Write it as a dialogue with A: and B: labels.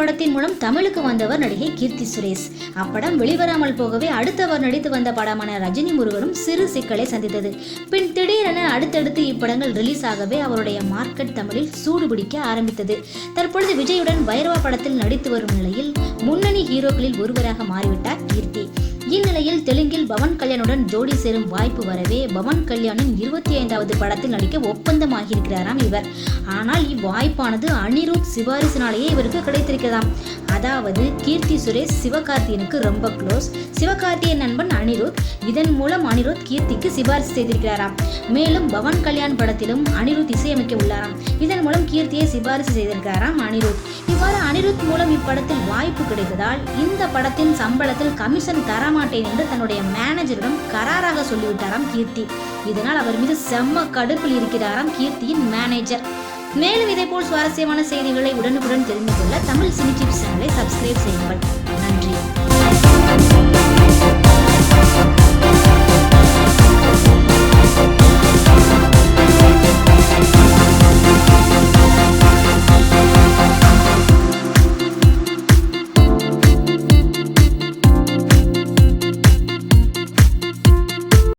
A: படத்தின் மூலம் தமிழுக்கு வந்தவர் நடிகை கீர்த்தி சுரேஷ். அப்படம் வெளிவராமல் போகவே அடுத்தவர் நடித்து வந்த படமான ரஜினி முருகனும் சிறு சிக்கலை சந்தித்தது. பின் திடீரென அடுத்தடுத்து இப்படங்கள் ரிலீஸ் ஆகவே அவருடைய மார்க்கெட் தமிழில் சூடுபிடிக்க ஆரம்பித்தது. தற்பொழுது விஜயுடன் பைரவா படத்தில் நடித்து வரும் நிலையில் முன்னணி ஹீரோக்களில் ஒருவராக மாறிவிட்டார் கீர்த்தி. இந்நிலையில் தெலுங்கில் பவன் கல்யாணுடன் ஜோடி சேரும் வாய்ப்பு வரவே பவன் கல்யாணின் 25வது படத்தில் நடிக்க ஒப்பந்தமாகியிருக்கிறாராம் இவர். ஆனால் இவ்வாய்ப்பானது அனிருத் சிபாரிசினாலேயே இவருக்கு கிடைத்திருக்கிறதாம். அதாவது கீர்த்தி சுரேஷ் சிவகார்த்தியனுக்கு ரொம்ப க்ளோஸ். சிவகார்த்தியன் நண்பன் அனிருத். இதன் மூலம் அனிருத் கீர்த்திக்கு சிபாரிசு செய்திருக்கிறாராம். மேலும் பவன் கல்யாண் படத்திலும் அனிருத் இசையமைக்க உள்ளாராம். இதன் மூலம் கீர்த்தியை சிபாரிசு செய்திருக்கிறாராம் அனிருத். இவ்வாறு அனிருத் மூலம் இப்படத்தில் வாய்ப்பு கிடைத்ததால் இந்த படத்தின் சம்பளத்தில் கமிஷன் தரமாட்டேன் என்று தன்னுடைய மேனேஜரிடம் கராராக சொல்லிவிட்டாராம் கீர்த்தி. இதனால் அவர் மீது செம்ம கடுப்பில் இருக்கிறாராம் கீர்த்தியின் மேனேஜர். மேலும் இதேபோல் சுவாரஸ்யமான செய்திகளை உடனுக்குடன் தெரிந்து கொள்ள தமிழ் சினி டிப்ஸ் சேனலை சப்ஸ்கிரைப் செய்யுங்கள். நன்றி.